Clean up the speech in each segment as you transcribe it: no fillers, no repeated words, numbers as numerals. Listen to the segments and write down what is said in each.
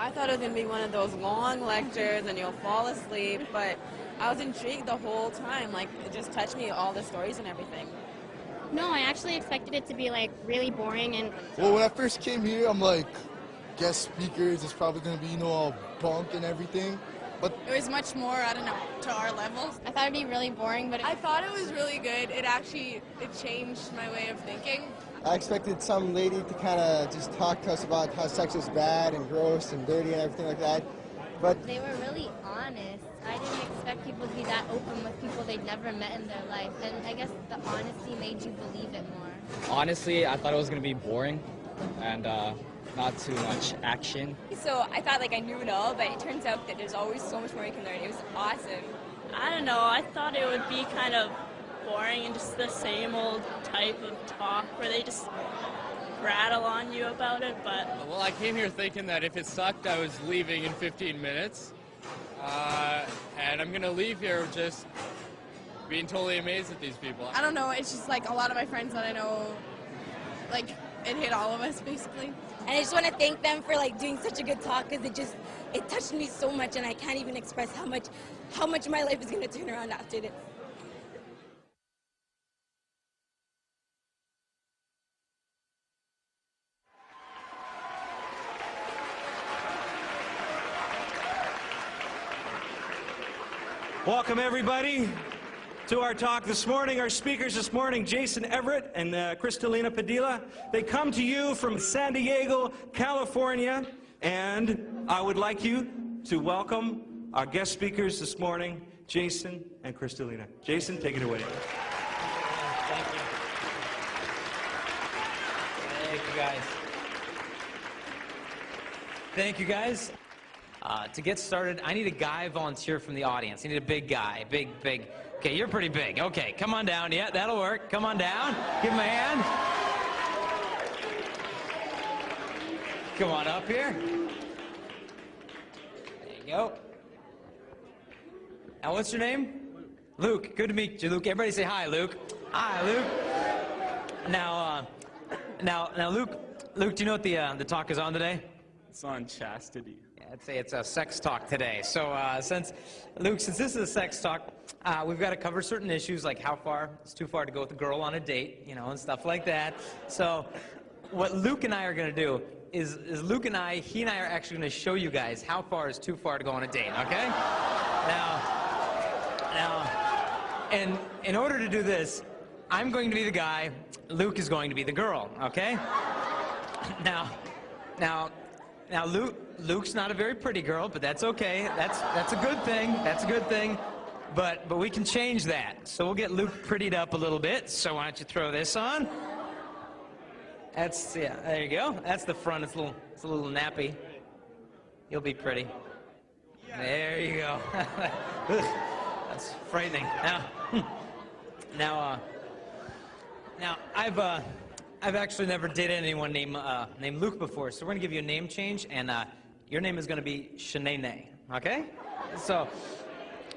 I thought it was going to be one of those long lectures and you'll fall asleep, but I was intrigued the whole time. Like, it just touched me, all the stories and everything. No, I actually expected it to be like really boring and... Well, when I first came here, I'm like, guest speakers, it's probably going to be, you know, all bunk and everything. But it was much more, I don't know, to our level. I thought it'd be really boring, but I thought it was really good. It changed my way of thinking. I expected some lady to kind of just talk to us about how sex is bad and gross and dirty and everything like that. But they were really honest. I didn't expect people to be that open with people they'd never met in their life. And I guess the honesty made you believe it more. Honestly, I thought it was going to be boring and not too much action. So I thought like I knew it all, but it turns out that there's always so much more you can learn. It was awesome. I don't know, I thought it would be kind of boring and just the same old type of talk where they just rattle on you about it, but... Well, I came here thinking that if it sucked, I was leaving in 15 minutes. And I'm going to leave here just being totally amazed at these people. I don't know, it's just like a lot of my friends that I know, like, it hit all of us, basically. And I just want to thank them for like doing such a good talk, because it touched me so much, and I can't even express how much my life is going to turn around after this. Welcome everybody to our talk this morning. Our speakers this morning, Jason Evert and Cristalia Padilla. They come to you from San Diego, California, and I would like you to welcome our guest speakers this morning, Jason and Cristalia. Jason, take it away. Thank you. Thank you, guys. Thank you, guys. To get started, I need a guy volunteer from the audience. I need a big guy, big. Okay, you're pretty big. Okay, come on down. Yeah, that'll work. Come on down. Give him a hand. Come on up here. There you go. Now, what's your name? Luke. Good to meet you, Luke. Everybody say hi, Luke. Hi, Luke. Now, Luke, do you know what the talk is on today? It's on chastity. I'd say it's a sex talk today. So since this is a sex talk, we've got to cover certain issues like how far it's too far to go with a girl on a date, you know, and stuff like that. So what Luke and I are going to do is he and I are actually going to show you guys how far is too far to go on a date, okay? Now, and in order to do this, I'm going to be the guy, Luke is going to be the girl, okay? Now, Luke's not a very pretty girl, but that's okay. That's a good thing. That's a good thing. But we can change that. So we'll get Luke prettied up a little bit. So why don't you throw this on? Yeah, there you go. That's the front. It's a little nappy. You'll be pretty. There you go. That's frightening. Now I've actually never dated anyone named Luke before, so we're going to give you a name change, and your name is going to be Shanae, okay? So,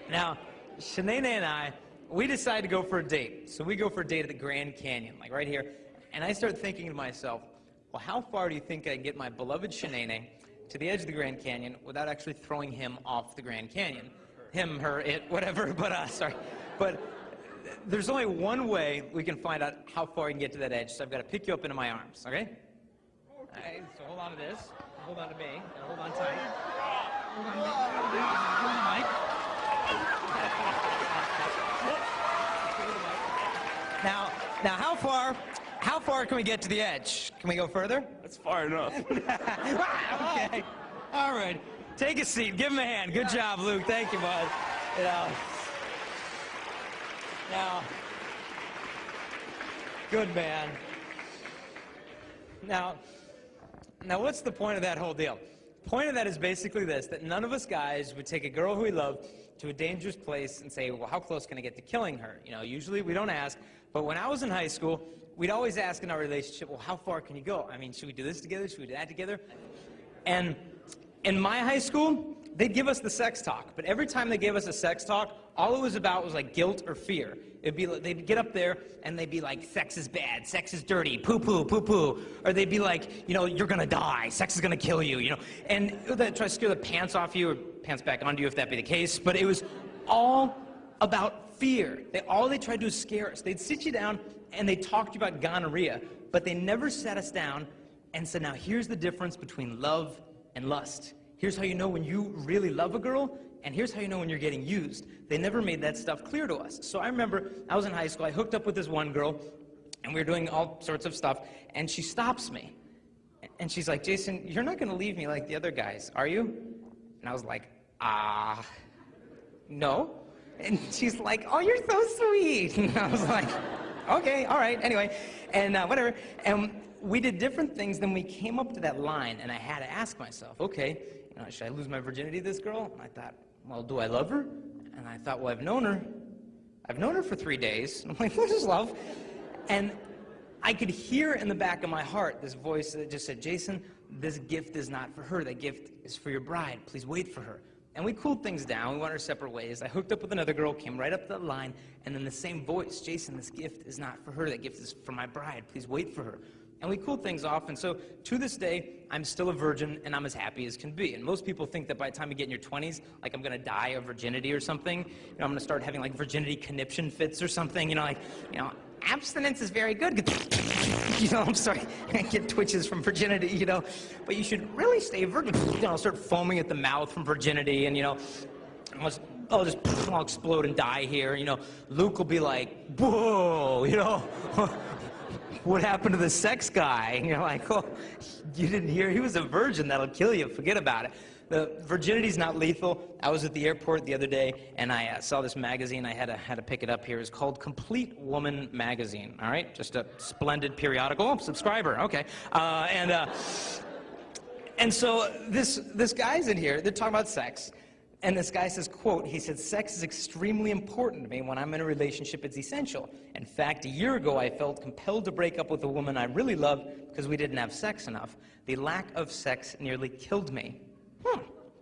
now, Shanae and I, we decided to go for a date. So we go for a date at the Grand Canyon, like right here, and I started thinking to myself, well, how far do you think I can get my beloved Shanae to the edge of the Grand Canyon without actually throwing him off the Grand Canyon? Him, her, it, whatever, but, sorry. But there's only one way we can find out how far you can get to that edge, so I've got to pick you up into my arms, okay? All right, so hold on to this, hold on to me, and hold on tight. Hold on to me. Now, how far can we get to the edge? Can we go further? That's far enough. Okay, all right. Take a seat, give him a hand. Good job, Luke. Thank you, bud. Now, good man. Now, what's the point of that whole deal? The point of that is basically this, that none of us guys would take a girl who we love to a dangerous place and say, well, how close can I get to killing her? You know, usually we don't ask, but when I was in high school, we'd always ask in our relationship, well, how far can you go? I mean, should we do this together? Should we do that together? And in my high school, they'd give us the sex talk, but every time they gave us a sex talk, all it was about was like guilt or fear. It'd be like, they'd get up there and they'd be like, sex is bad, sex is dirty, poo-poo, poo-poo. Or they'd be like, you know, you're gonna die, sex is gonna kill you, you know. And they'd try to scare the pants off you, or pants back onto you if that be the case. But it was all about fear. All they tried to do is scare us. They'd sit you down and they'd talk to you about gonorrhea, but they never sat us down and said, now here's the difference between love and lust. Here's how you know when you really love a girl, and here's how you know when you're getting used. They never made that stuff clear to us. So I remember I was in high school, I hooked up with this one girl, and we were doing all sorts of stuff, and she stops me. And she's like, Jason, you're not gonna leave me like the other guys, are you? And I was like, no. And she's like, oh, you're so sweet. And I was like, okay, all right, anyway, and whatever. And we did different things, then we came up to that line, and I had to ask myself, okay, you know, should I lose my virginity to this girl? And I thought, well, do I love her? And I thought, well, I've known her for 3 days. And I'm like, what is love? And I could hear in the back of my heart this voice that just said, Jason, this gift is not for her. That gift is for your bride. Please wait for her. And we cooled things down. We went our separate ways. I hooked up with another girl, came right up to the line, and then the same voice, Jason, this gift is not for her. That gift is for my bride. Please wait for her. And we cooled things off, and so to this day, I'm still a virgin, and I'm as happy as can be. And most people think that by the time you get in your 20s, like I'm gonna die of virginity or something. You know, I'm gonna start having like virginity conniption fits or something. You know, like, you know, abstinence is very good. You know, I'm sorry, I get twitches from virginity. You know, but you should really stay virgin. You know, I'll start foaming at the mouth from virginity, and you know, I'll explode and die here. You know, Luke will be like, whoa, you know. What happened to the sex guy? And you're like, oh, you didn't hear? He was a virgin. That'll kill you. Forget about it. The virginity's not lethal. I was at the airport the other day, and I saw this magazine. I had to pick it up here. It's called Complete Woman Magazine. All right, just a splendid periodical. Oh, subscriber. Okay, and so this guy's in here. They're talking about sex. And this guy says, quote, he said, sex is extremely important to me. When I'm in a relationship, it's essential. In fact, a year ago, I felt compelled to break up with a woman I really loved because we didn't have sex enough. The lack of sex nearly killed me.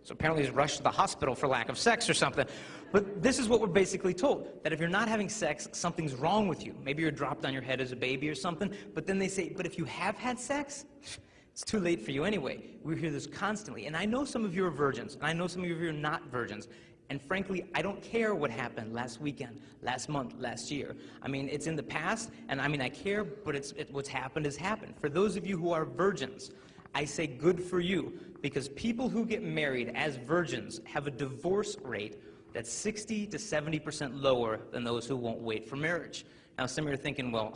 So apparently he's rushed to the hospital for lack of sex or something. But this is what we're basically told, that if you're not having sex, something's wrong with you. Maybe you're dropped on your head as a baby or something. But then they say, but if you have had sex, it's too late for you anyway. We hear this constantly. And I know some of you are virgins, and I know some of you are not virgins. And frankly, I don't care what happened last weekend, last month, last year. I mean, it's in the past, and I mean, I care, but what's happened has happened. For those of you who are virgins, I say good for you, because people who get married as virgins have a divorce rate that's 60 to 70% lower than those who won't wait for marriage. Now, some of you are thinking, well,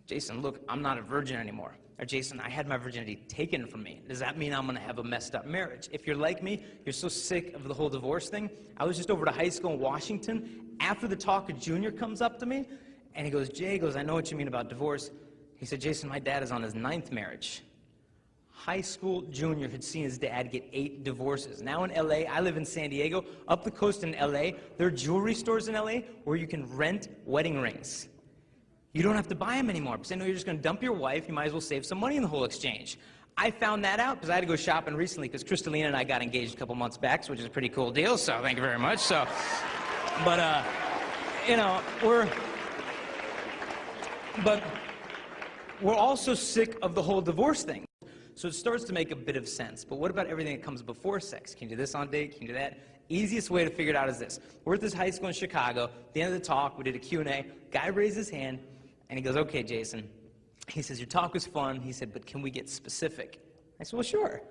Jason, look, I'm not a virgin anymore. Or Jason, I had my virginity taken from me. Does that mean I'm gonna have a messed up marriage? If you're like me, you're so sick of the whole divorce thing. I was just over to high school in Washington. After the talk, a junior comes up to me, and he goes, Jay, I know what you mean about divorce. He said, Jason, my dad is on his 9th marriage. High school junior had seen his dad get 8 divorces. Now in LA, I live in San Diego. Up the coast in LA, there are jewelry stores in LA where you can rent wedding rings. You don't have to buy them anymore, because I know you're just going to dump your wife. You might as well save some money in the whole exchange. I found that out because I had to go shopping recently, because Cristalia and I got engaged a couple months back, which is a pretty cool deal, so thank you very much. So, but, you know, we're also sick of the whole divorce thing. So it starts to make a bit of sense. But what about everything that comes before sex? Can you do this on a date? Can you do that? Easiest way to figure it out is this. We're at this high school in Chicago. At the end of the talk, we did a Q&A. Guy raised his hand, and he goes, okay, Jason. He says, your talk was fun. He said, but can we get specific? I said, well, sure.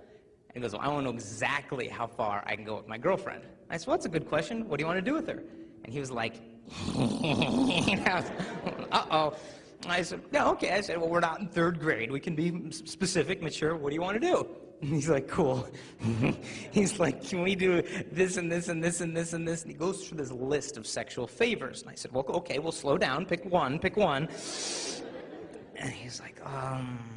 And he goes, well, I want to know exactly how far I can go with my girlfriend. I said, well, that's a good question. What do you want to do with her? And he was like, uh-oh. I said, yeah, okay. I said, well, we're not in 3rd grade. We can be specific, mature. What do you want to do? And he's like, cool. He's like, can we do this and this and this and this and this? And he goes through this list of sexual favors. And I said, well, okay, we'll slow down. Pick one. And he's like,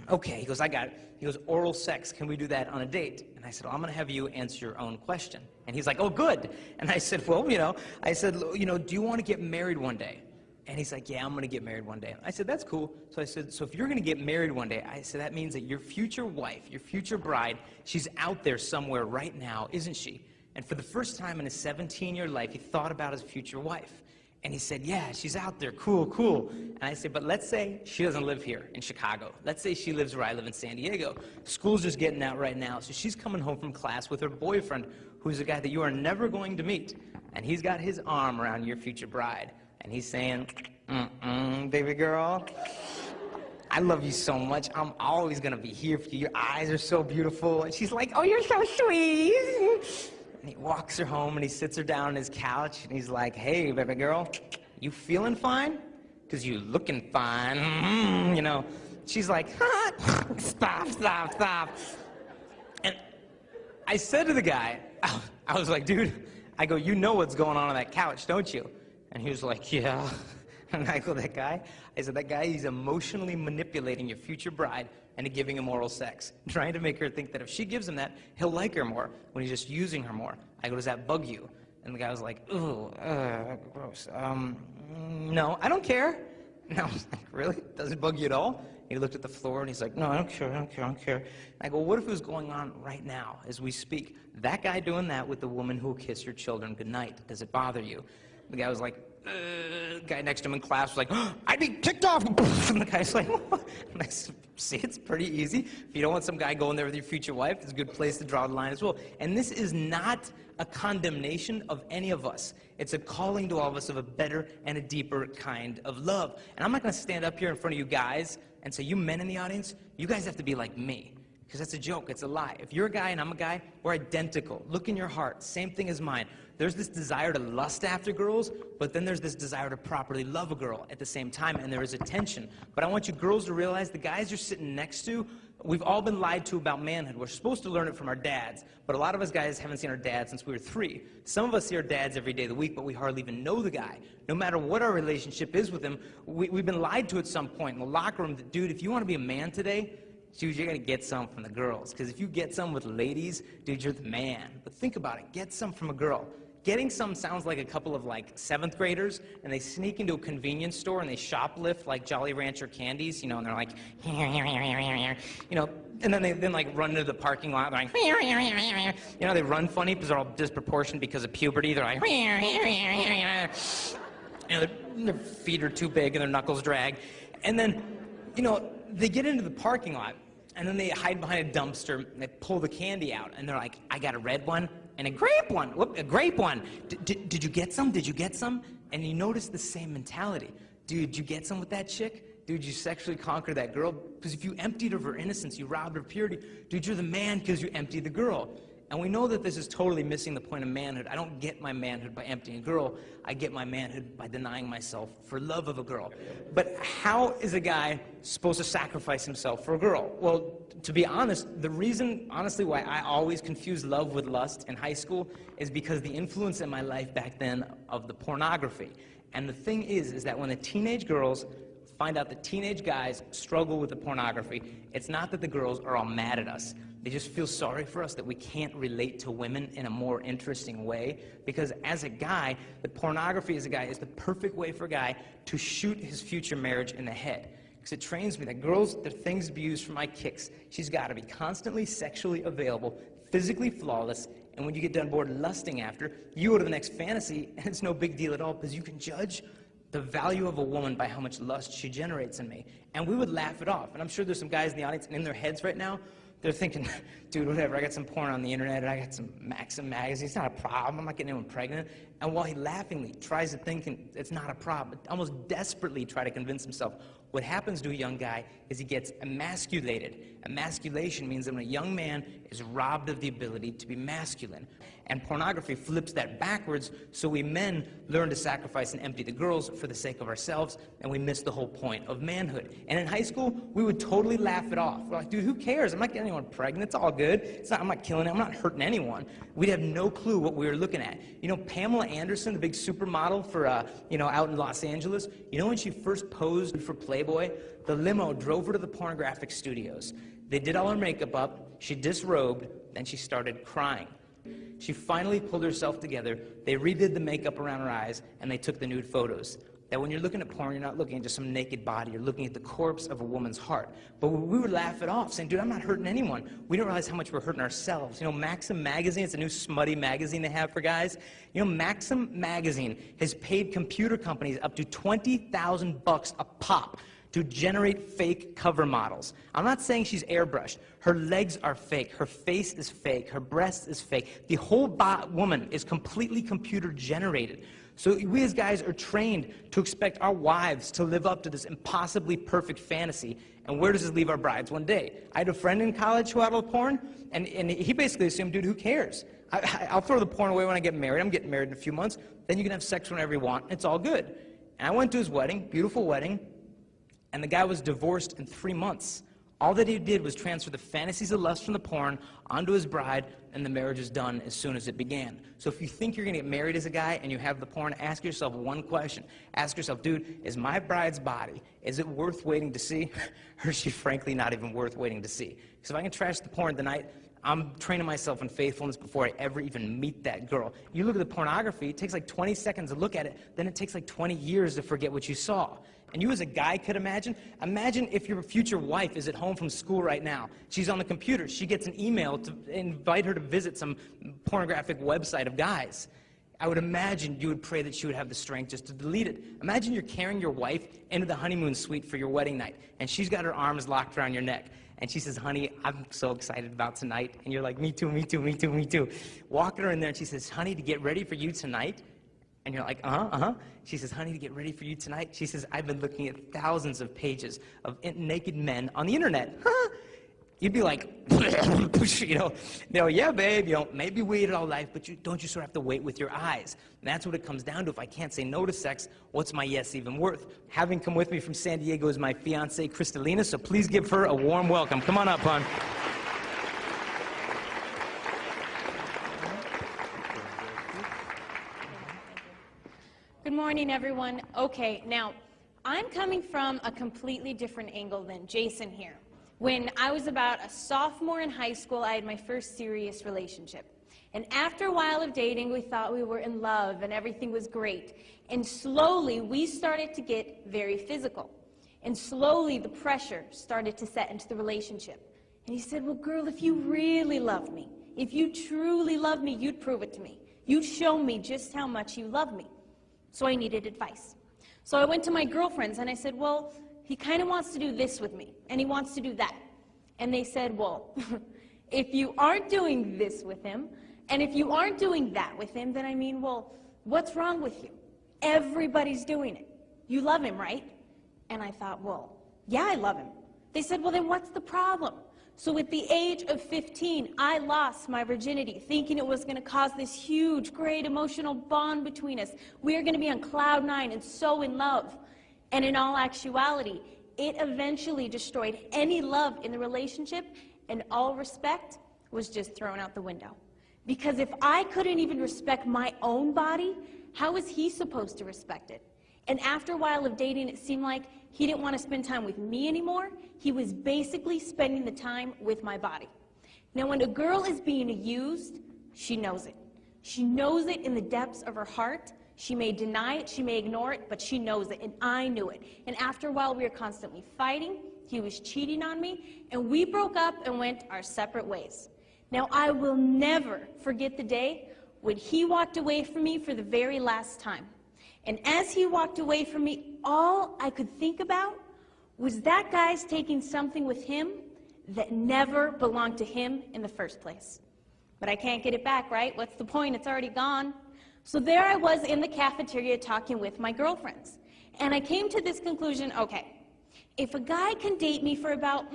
okay. He goes, I got it. He goes, oral sex. Can we do that on a date? And I said, well, I'm going to have you answer your own question. And he's like, oh, good. And I said, well, do you want to get married one day? And he's like, yeah, I'm going to get married one day. I said, that's cool. So I said, so if you're going to get married one day, I said, that means that your future wife, your future bride, she's out there somewhere right now, isn't she? And for the first time in his 17-year life, he thought about his future wife. And he said, yeah, she's out there, cool, cool. And I said, but let's say she doesn't live here in Chicago. Let's say she lives where I live in San Diego. School's just getting out right now, so she's coming home from class with her boyfriend, who's a guy that you are never going to meet. And he's got his arm around your future bride. And he's saying, baby girl, I love you so much. I'm always gonna be here for you. Your eyes are so beautiful. And she's like, oh, you're so sweet. And he walks her home and he sits her down on his couch and he's like, hey, baby girl, you feeling fine? Because you looking fine, you know. She's like, stop, stop, stop. And I said to the guy, I was like, dude, I go, you know what's going on that couch, don't you? And he was like, yeah. And I go, that guy? I said, that guy, he's emotionally manipulating your future bride and giving him oral sex, trying to make her think that if she gives him that, he'll like her more when he's just using her more. I go, does that bug you? And the guy was like, ooh, gross. No, I don't care. And I was like, really? Does it bug you at all? He looked at the floor and he's like, no, I don't care, I don't care, I don't care. And I go, what if it was going on right now as we speak? That guy doing that with the woman who will kiss your children goodnight. Does it bother you? The guy was like, the guy next to him in class was like, oh, I'd be ticked off. And the guy's like, what? And I said, see, it's pretty easy. If you don't want some guy going there with your future wife, it's a good place to draw the line as well. And this is not a condemnation of any of us. It's a calling to all of us of a better and a deeper kind of love. And I'm not going to stand up here in front of you guys and say, you men in the audience, you guys have to be like me. Because that's a joke, it's a lie. If you're a guy and I'm a guy, we're identical. Look in your heart, same thing as mine. There's this desire to lust after girls, but then there's this desire to properly love a girl at the same time, and there is a tension. But I want you girls to realize the guys you're sitting next to, we've all been lied to about manhood. We're supposed to learn it from our dads, but a lot of us guys haven't seen our dads since we were 3. Some of us see our dads every day of the week, but we hardly even know the guy. No matter what our relationship is with him, we've been lied to at some point in the locker room that, dude, if you want to be a man today, dude, you're going to get some from the girls. Because if you get some with ladies, dude, you're the man. But think about it. Get some from a girl. Getting some sounds like a couple of, like, 7th graders, and they sneak into a convenience store and they shoplift, like, Jolly Rancher candies, you know, and they're like, you know, and then they like run into the parking lot, they're like, you know, they run funny because they're all disproportionate because of puberty. They're like, you know, their feet are too big and their knuckles drag. And then, you know, they get into the parking lot, and then they hide behind a dumpster, and they pull the candy out, and they're like, I got a red one and a grape one. Whoop, a grape one. Did you get some? Did you get some? And you notice the same mentality. Dude, did you get some with that chick? Dude, you sexually conquered that girl? Because if you emptied of her innocence, you robbed her purity, dude, you're the man because you emptied the girl. And we know that this is totally missing the point of manhood. I don't get my manhood by emptying a girl. I get my manhood by denying myself for love of a girl. But how is a guy supposed to sacrifice himself for a girl? Well, to be honest, the reason, honestly, why I always confused love with lust in high school is because the influence in my life back then of the pornography. And the thing is that when the teenage girls find out the teenage guys struggle with the pornography, it's not that the girls are all mad at us. They just feel sorry for us that we can't relate to women in a more interesting way. Because as a guy, the pornography as a guy is the perfect way for a guy to shoot his future marriage in the head. Because it trains me that girls, they're things to be used for my kicks. She's got to be constantly sexually available, physically flawless, and when you get done bored lusting after, you go to the next fantasy, and it's no big deal at all because you can judge the value of a woman by how much lust she generates in me. And we would laugh it off. And I'm sure there's some guys in the audience, and in their heads right now, they're thinking, dude, whatever, I got some porn on the internet, and I got some Maxim magazines, it's not a problem, I'm not getting anyone pregnant. And while he laughingly tries to think it's not a problem, almost desperately try to convince himself, what happens to a young guy is he gets emasculated. Emasculation means that when a young man is robbed of the ability to be masculine. And pornography flips that backwards, so we men learn to sacrifice and empty the girls for the sake of ourselves, and we miss the whole point of manhood. And in high school, we would totally laugh it off. We're like, dude, who cares? I'm not getting anyone pregnant. It's all good. I'm not killing it. I'm not hurting anyone. We'd have no clue what we were looking at. You know, Pamela Anderson, the big supermodel for, you know, out in Los Angeles, you know when she first posed for Playboy? The limo drove her to the pornographic studios. They did all her makeup up. She disrobed. Then she started crying. She finally pulled herself together. They redid the makeup around her eyes, and they took the nude photos. that when you're looking at porn, you're not looking at just some naked body, you're looking at the corpse of a woman's heart. But we would laugh it off, saying, dude, I'm not hurting anyone. We don't realize how much we're hurting ourselves. You know, Maxim magazine, it's a new smutty magazine they have for guys. You know, Maxim magazine has paid computer companies up to $20,000 a pop to generate fake cover models. I'm not saying she's airbrushed. Her legs are fake. Her face is fake. Her breast is fake. The whole woman is completely computer generated. So we as guys are trained to expect our wives to live up to this impossibly perfect fantasy. And where does this leave our brides one day? I had a friend in college who had all the porn, and he basically assumed, dude, who cares? I'll throw the porn away when I get married. I'm getting married in a few months. Then you can have sex whenever you want. It's all good. And I went to his wedding, beautiful wedding, and the guy was divorced in 3 months. All that he did was transfer the fantasies of lust from the porn onto his bride, and the marriage is done as soon as it began. So if you think you're going to get married as a guy and you have the porn, ask yourself one question. Ask yourself, dude, is my bride's body, is it worth waiting to see? Or is she frankly not even worth waiting to see? Because if I can trash the porn tonight, I'm training myself in faithfulness before I ever even meet that girl. You look at the pornography, it takes like 20 seconds to look at it, then it takes like 20 years to forget what you saw. And you as a guy could imagine if your future wife is at home from school right now. She's on the computer. She gets an email to invite her to visit some pornographic website of guys. I would imagine you would pray that she would have the strength just to delete it. Imagine you're carrying your wife into the honeymoon suite for your wedding night, and she's got her arms locked around your neck. And she says, honey, I'm so excited about tonight. And you're like, me too, me too, me too, me too. Walking her in there, and she says, honey, to get ready for you tonight. And you're like, She says, honey, to get ready for you tonight. She says, I've been looking at thousands of pages of naked men on the internet. You'd be like, yeah, babe, maybe wait all life, but don't you sort of have to wait with your eyes? And that's what it comes down to. If I can't say no to sex, what's my yes even worth? Having come with me from San Diego is my fiancée, Cristalina, so please give her a warm welcome. Come on up, hon. Good morning, everyone. Okay, now, I'm coming from a completely different angle than Jason here. When I was about a sophomore in high school, I had my first serious relationship. And after a while of dating, we thought we were in love and everything was great. And slowly, we started to get very physical. And slowly, the pressure started to set into the relationship. And he said, well, girl, if you really love me, if you truly love me, you'd prove it to me. You'd show me just how much you love me. So I needed advice. So I went to my girlfriends and I said, well, he kind of wants to do this with me, and he wants to do that. And they said, well, if you aren't doing this with him, and if you aren't doing that with him, then I mean, well, what's wrong with you? Everybody's doing it. You love him, right? And I thought, well, yeah, I love him. They said, well, then what's the problem? So at the age of 15, I lost my virginity, thinking it was going to cause this huge, great emotional bond between us. We are going to be on cloud 9 and so in love. And in all actuality, it eventually destroyed any love in the relationship, and all respect was just thrown out the window. Because if I couldn't even respect my own body, how was he supposed to respect it? And after a while of dating, it seemed like he didn't want to spend time with me anymore. He was basically spending the time with my body. Now, when a girl is being used, she knows it. She knows it in the depths of her heart. She may deny it, she may ignore it, but she knows it, and I knew it. And after a while, we were constantly fighting. He was cheating on me, and we broke up and went our separate ways. Now, I will never forget the day when he walked away from me for the very last time. And as he walked away from me, all I could think about was that guy's taking something with him that never belonged to him in the first place. But I can't get it back, right? What's the point? It's already gone. So there I was in the cafeteria talking with my girlfriends. And I came to this conclusion, okay, if a guy can date me for about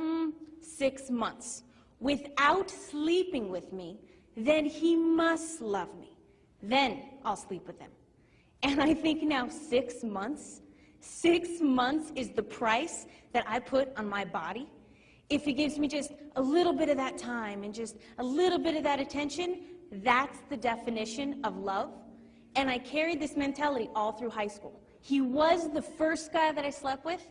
6 months without sleeping with me, then he must love me. Then I'll sleep with him. And I think now 6 months? 6 months is the price that I put on my body? If he gives me just a little bit of that time and just a little bit of that attention, that's the definition of love. And I carried this mentality all through high school. He was the first guy that I slept with,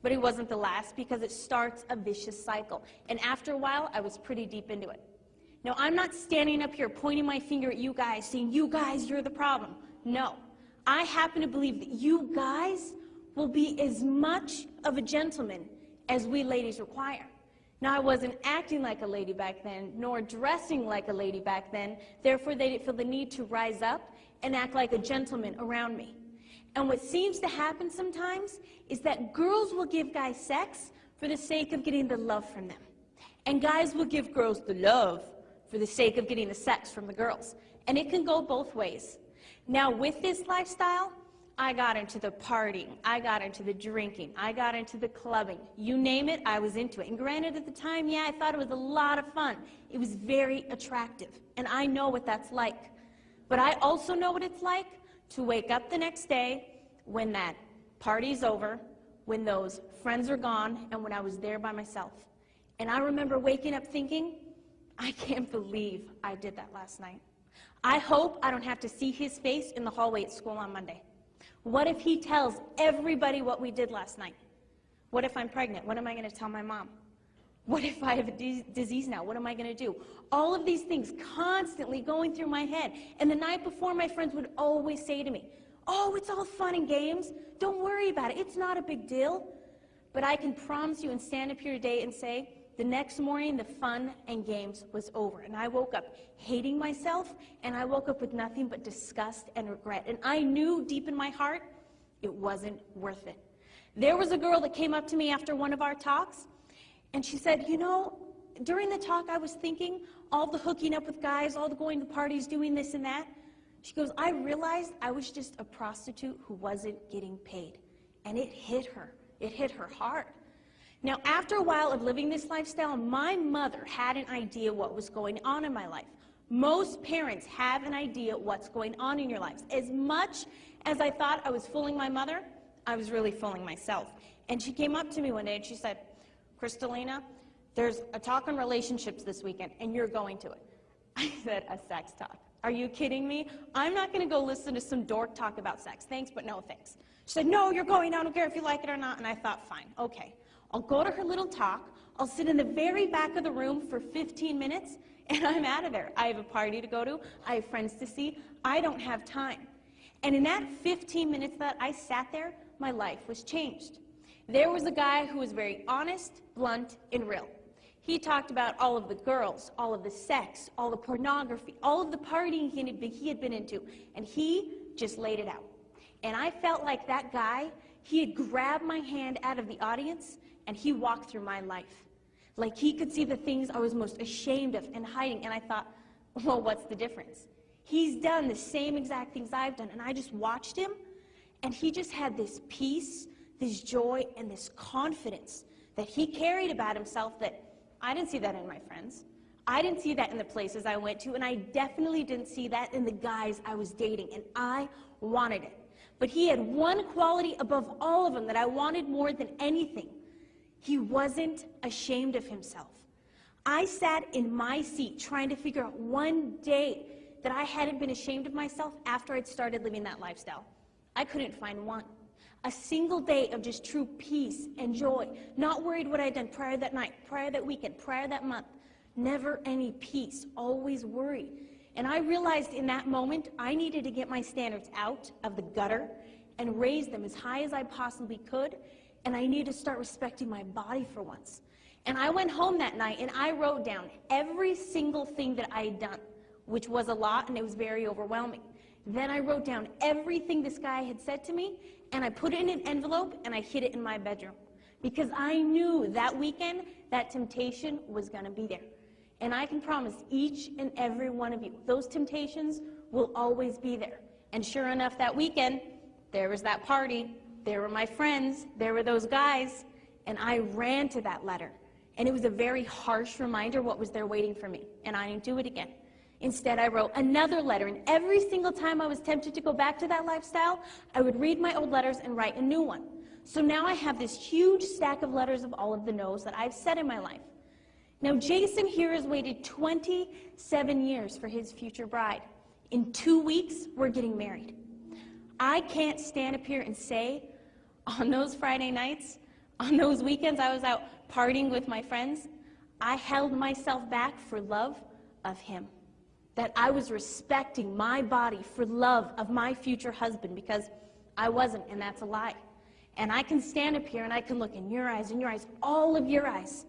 but he wasn't the last, because it starts a vicious cycle. And after a while, I was pretty deep into it. Now, I'm not standing up here pointing my finger at you guys, saying, you guys, you're the problem. No. I happen to believe that you guys will be as much of a gentleman as we ladies require. Now, I wasn't acting like a lady back then, nor dressing like a lady back then. Therefore, they didn't feel the need to rise up and act like a gentleman around me. And what seems to happen sometimes is that girls will give guys sex for the sake of getting the love from them. And guys will give girls the love for the sake of getting the sex from the girls. And it can go both ways. Now, with this lifestyle, I got into the partying, I got into the drinking, I got into the clubbing. You name it, I was into it. And granted, at the time, yeah, I thought it was a lot of fun. It was very attractive, and I know what that's like. But I also know what it's like to wake up the next day when that party's over, when those friends are gone, and when I was there by myself. And I remember waking up thinking, I can't believe I did that last night. I hope I don't have to see his face in the hallway at school on Monday. What if he tells everybody what we did last night? What if I'm pregnant? What am I going to tell my mom? What if I have a disease now? What am I going to do? All of these things constantly going through my head. And the night before, my friends would always say to me, oh, it's all fun and games. Don't worry about it. It's not a big deal. But I can promise you and stand up here today and say, the next morning, the fun and games was over. And I woke up hating myself, and I woke up with nothing but disgust and regret. And I knew deep in my heart it wasn't worth it. There was a girl that came up to me after one of our talks, and she said, you know, during the talk I was thinking, all the hooking up with guys, all the going to parties, doing this and that. She goes, I realized I was just a prostitute who wasn't getting paid. And it hit her. It hit her hard. Now, after a while of living this lifestyle, my mother had an idea what was going on in my life. Most parents have an idea what's going on in your lives. As much as I thought I was fooling my mother, I was really fooling myself. And she came up to me one day and she said, Cristalina, there's a talk on relationships this weekend, and you're going to it. I said, a sex talk? Are you kidding me? I'm not going to go listen to some dork talk about sex. Thanks, but no thanks. She said, no, you're going. I don't care if you like it or not. And I thought, fine, okay. I'll go to her little talk, I'll sit in the very back of the room for 15 minutes, and I'm out of there. I have a party to go to, I have friends to see, I don't have time. And in that 15 minutes that I sat there, my life was changed. There was a guy who was very honest, blunt, and real. He talked about all of the girls, all of the sex, all the pornography, all of the partying he had been into, and he just laid it out. And I felt like that guy, he had grabbed my hand out of the audience, and he walked through my life. Like he could see the things I was most ashamed of and hiding, and I thought, well, what's the difference? He's done the same exact things I've done, and I just watched him, and he just had this peace, this joy, and this confidence that he carried about himself that I didn't see that in my friends. I didn't see that in the places I went to, and I definitely didn't see that in the guys I was dating, and I wanted it. But he had one quality above all of them that I wanted more than anything. He wasn't ashamed of himself. I sat in my seat trying to figure out one day that I hadn't been ashamed of myself after I'd started living that lifestyle. I couldn't find one. A single day of just true peace and joy, not worried what I'd done prior that night, prior that weekend, prior that month. Never any peace, always worried. And I realized in that moment I needed to get my standards out of the gutter and raise them as high as I possibly could, and I needed to start respecting my body for once. And I went home that night and I wrote down every single thing that I had done, which was a lot and it was very overwhelming. Then I wrote down everything this guy had said to me, and I put it in an envelope and I hid it in my bedroom. Because I knew that weekend that temptation was going to be there. And I can promise each and every one of you, those temptations will always be there. And sure enough, that weekend, there was that party, there were my friends, there were those guys, and I ran to that letter. And it was a very harsh reminder what was there waiting for me, and I didn't do it again. Instead, I wrote another letter, and every single time I was tempted to go back to that lifestyle, I would read my old letters and write a new one. So now I have this huge stack of letters of all of the no's that I've said in my life. Now, Jason here has waited 27 years for his future bride. In 2 weeks, we're getting married. I can't stand up here and say, on those Friday nights, on those weekends I was out partying with my friends, I held myself back for love of him. that I was respecting my body for love of my future husband, because I wasn't, and that's a lie. And I can stand up here and I can look in your eyes, all of your eyes.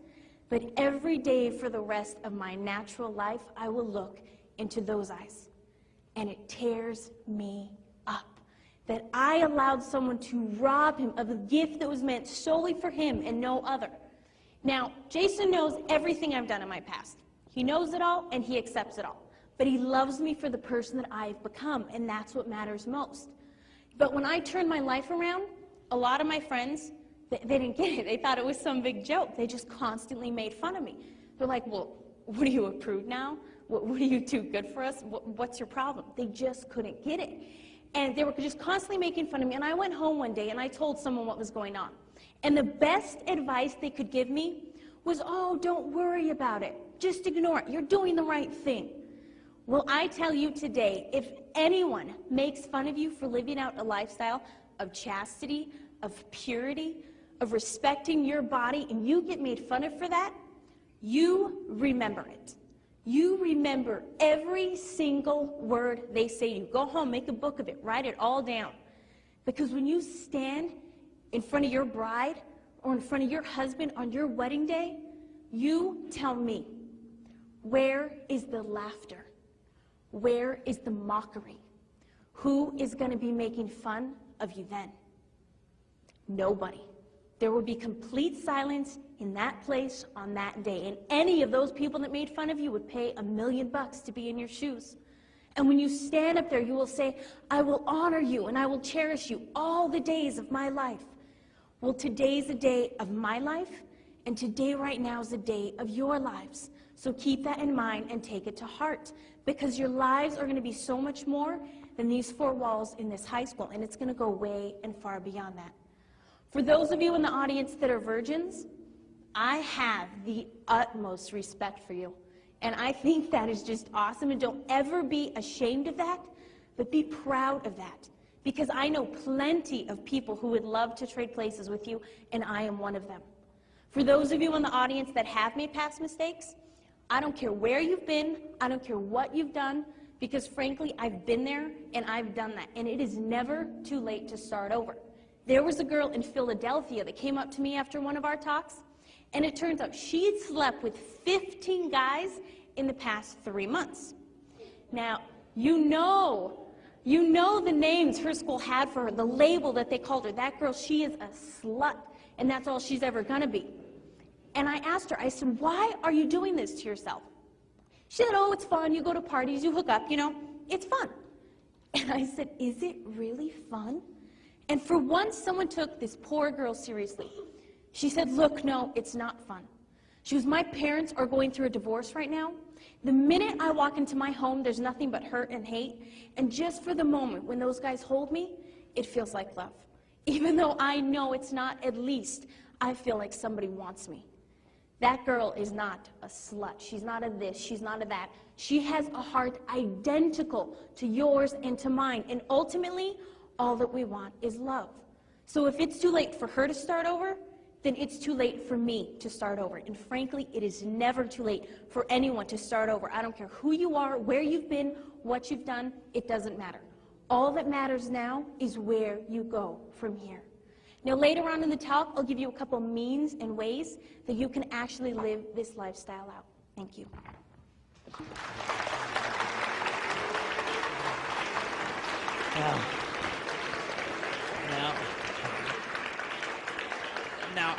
But every day for the rest of my natural life, I will look into those eyes. And it tears me up that I allowed someone to rob him of a gift that was meant solely for him and no other. Now, Jason knows everything I've done in my past. He knows it all and he accepts it all. But he loves me for the person that I've become, and that's what matters most. But when I turned my life around, a lot of my friends, they didn't get it. They thought it was some big joke. They just constantly made fun of me. They're like, well, what are you, a prude now? What are you too good for us? What's your problem? They just couldn't get it. And they were just constantly making fun of me. And I went home one day and I told someone what was going on. And the best advice they could give me was, oh, don't worry about it. Just ignore it. You're doing the right thing. Well, I tell you today, if anyone makes fun of you for living out a lifestyle of chastity, of purity, of respecting your body, and you get made fun of for that, you remember it. You remember every single word they say to you. Go home, make a book of it, write it all down. Because when you stand in front of your bride or in front of your husband on your wedding day, you tell me, where is the laughter? Where is the mockery? Who is going to be making fun of you then? Nobody. There will be complete silence in that place on that day. And any of those people that made fun of you would pay $1 million to be in your shoes. And when you stand up there, you will say, I will honor you and I will cherish you all the days of my life. Well, today's a day of my life, and today right now is a day of your lives. So keep that in mind and take it to heart, because your lives are going to be so much more than these 4 walls in this high school, and it's going to go way and far beyond that. For those of you in the audience that are virgins, I have the utmost respect for you. And I think that is just awesome. And don't ever be ashamed of that, but be proud of that. Because I know plenty of people who would love to trade places with you, and I am one of them. For those of you in the audience that have made past mistakes, I don't care where you've been, I don't care what you've done, because frankly, I've been there and I've done that. And it is never too late to start over. There was a girl in Philadelphia that came up to me after one of our talks, and it turns out she had slept with 15 guys in the past 3 months. Now, you know the names her school had for her, the label that they called her. That girl, she is a slut, and that's all she's ever going to be. And I asked her, I said, why are you doing this to yourself? She said, oh, it's fun. You go to parties, you hook up, it's fun. And I said, is it really fun? And for once, someone took this poor girl seriously. She said, look, no, it's not fun. She goes, my parents are going through a divorce right now. The minute I walk into my home, there's nothing but hurt and hate. And just for the moment when those guys hold me, it feels like love. Even though I know it's not, at least I feel like somebody wants me. That girl is not a slut. She's not a this. She's not a that. She has a heart identical to yours and to mine. And ultimately, all that we want is love. So if it's too late for her to start over, then it's too late for me to start over. And frankly, it is never too late for anyone to start over. I don't care who you are, where you've been, what you've done, it doesn't matter. All that matters now is where you go from here. Now, later on in the talk, I'll give you a couple means and ways that you can actually live this lifestyle out. Thank you. Now,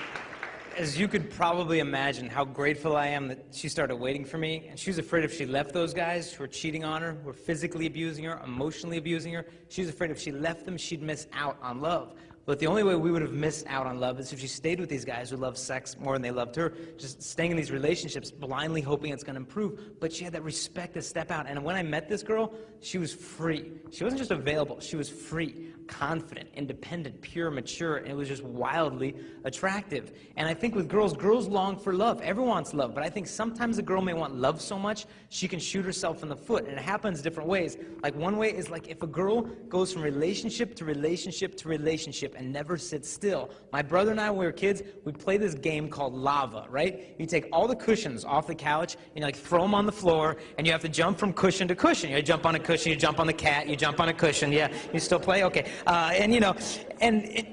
as you could probably imagine how grateful I am that she started waiting for me, and she was afraid if she left those guys who were cheating on her, who were physically abusing her, emotionally abusing her, she was afraid if she left them, she'd miss out on love. But the only way we would have missed out on love is if she stayed with these guys who loved sex more than they loved her, just staying in these relationships, blindly hoping it's going to improve. But she had that respect to step out. And when I met this girl, she was free. She wasn't just available. She was free, confident, independent, pure, mature, and it was just wildly attractive. And I think with girls long for love. Everyone wants love. But I think sometimes a girl may want love so much, she can shoot herself in the foot. And it happens different ways. Like one way is like if a girl goes from relationship to relationship to relationship, relationship and never sit still. My brother and I, when we were kids, we'd play this game called lava, right? You take all the cushions off the couch and you like throw them on the floor, and you have to jump from cushion to cushion. You jump on a cushion, you jump on the cat, you jump on a cushion. Yeah, you still play? Okay. And you know,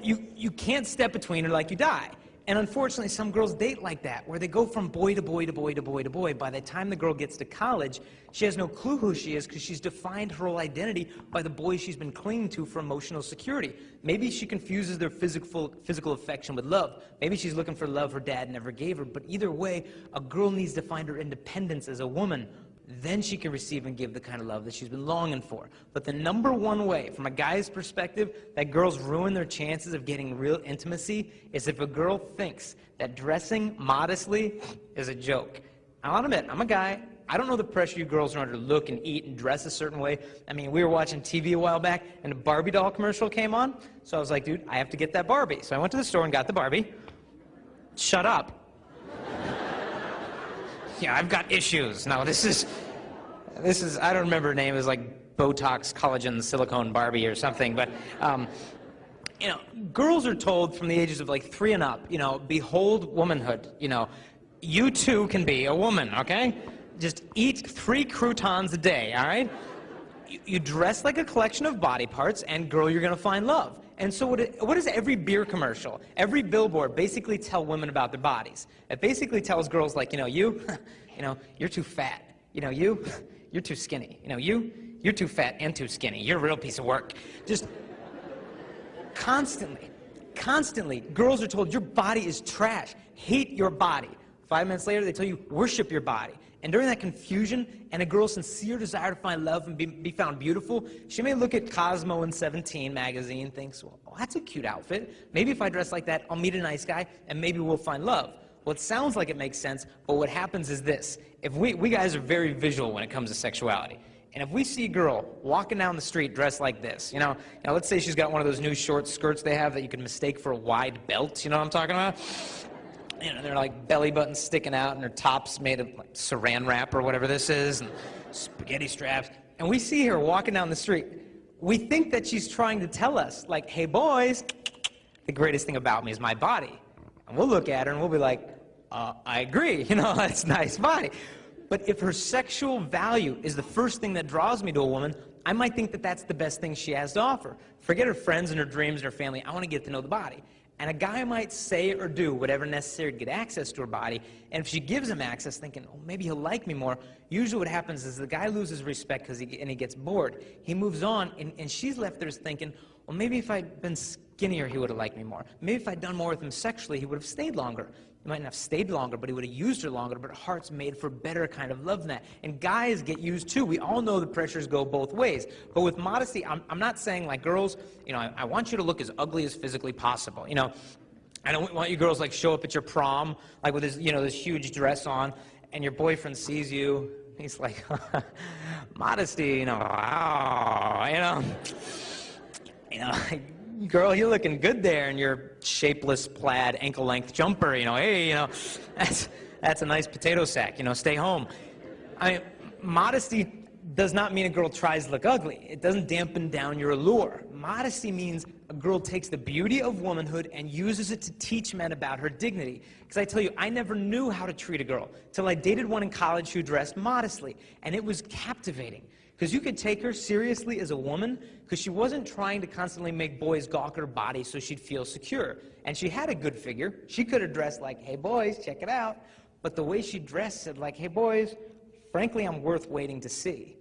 you can't step between or like you die. And unfortunately, some girls date like that, where they go from boy to boy to boy to boy to boy. By the time the girl gets to college, she has no clue who she is because she's defined her whole identity by the boy she's been clinging to for emotional security. Maybe she confuses their physical affection with love. Maybe she's looking for love her dad never gave her. But either way, a girl needs to find her independence as a woman. Then she can receive and give the kind of love that she's been longing for. But the number one way, from a guy's perspective, that girls ruin their chances of getting real intimacy is if a girl thinks that dressing modestly is a joke. I'll admit, I'm a guy. I don't know the pressure you girls are under to look and eat and dress a certain way. I mean, we were watching TV a while back, and a Barbie doll commercial came on. So I was like, dude, I have to get that Barbie. So I went to the store and got the Barbie. Shut up. Yeah, I've got issues. No, this is, I don't remember her name. It was like Botox, collagen, silicone Barbie or something. But, you know, girls are told from the ages of like 3 and up, you know, behold womanhood. You know, you too can be a woman, okay? Just eat 3 croutons a day, all right? You dress like a collection of body parts, and girl, you're gonna find love. And so what does every beer commercial, every billboard basically tell women about their bodies? It basically tells girls like, you know, you're too fat. You know, you're too skinny. You know, you're too fat and too skinny. You're a real piece of work. Just constantly, girls are told your body is trash. Hate your body. 5 minutes later, they tell you worship your body. And during that confusion and a girl's sincere desire to find love and be found beautiful, she may look at Cosmo and 17 magazine and thinks, well, that's a cute outfit. Maybe if I dress like that, I'll meet a nice guy and maybe we'll find love. Well, it sounds like it makes sense, but what happens is this. If we guys are very visual when it comes to sexuality. And if we see a girl walking down the street dressed like this, you know, let's say she's got one of those new short skirts they have that you can mistake for a wide belt, you know what I'm talking about? You know, they're like belly buttons sticking out and her top's made of like saran wrap or whatever this is, and spaghetti straps. And we see her walking down the street. We think that she's trying to tell us, like, hey boys, the greatest thing about me is my body. And we'll look at her and we'll be like, I agree, you know, that's a nice body. But if her sexual value is the first thing that draws me to a woman, I might think that that's the best thing she has to offer. Forget her friends and her dreams and her family. I want to get to know the body. And a guy might say or do whatever necessary to get access to her body, and if she gives him access thinking, oh, maybe he'll like me more, usually what happens is the guy loses respect because he gets bored. He moves on, and she's left there thinking, well, maybe if I'd been skinnier, he would have liked me more. Maybe if I'd done more with him sexually, he would have stayed longer. He might not have stayed longer, but he would have used her longer, but her heart's made for better kind of love than that. And guys get used too. We all know the pressures go both ways. But with modesty, I'm not saying like girls, you know, I want you to look as ugly as physically possible. You know, I don't want you girls like show up at your prom, like with this, you know, this huge dress on, and your boyfriend sees you, he's like, modesty, you know, wow, you know, girl, you're looking good there in your shapeless plaid ankle-length jumper, you know, hey, you know, that's a nice potato sack, you know, stay home. I mean, modesty does not mean a girl tries to look ugly. It doesn't dampen down your allure. Modesty means a girl takes the beauty of womanhood and uses it to teach men about her dignity. Because I tell you, I never knew how to treat a girl till I dated one in college who dressed modestly, and it was captivating. Because you could take her seriously as a woman because she wasn't trying to constantly make boys gawk at her body so she'd feel secure. And she had a good figure. She could have dressed like, hey boys, check it out. But the way she dressed said like, hey boys, frankly, I'm worth waiting to see.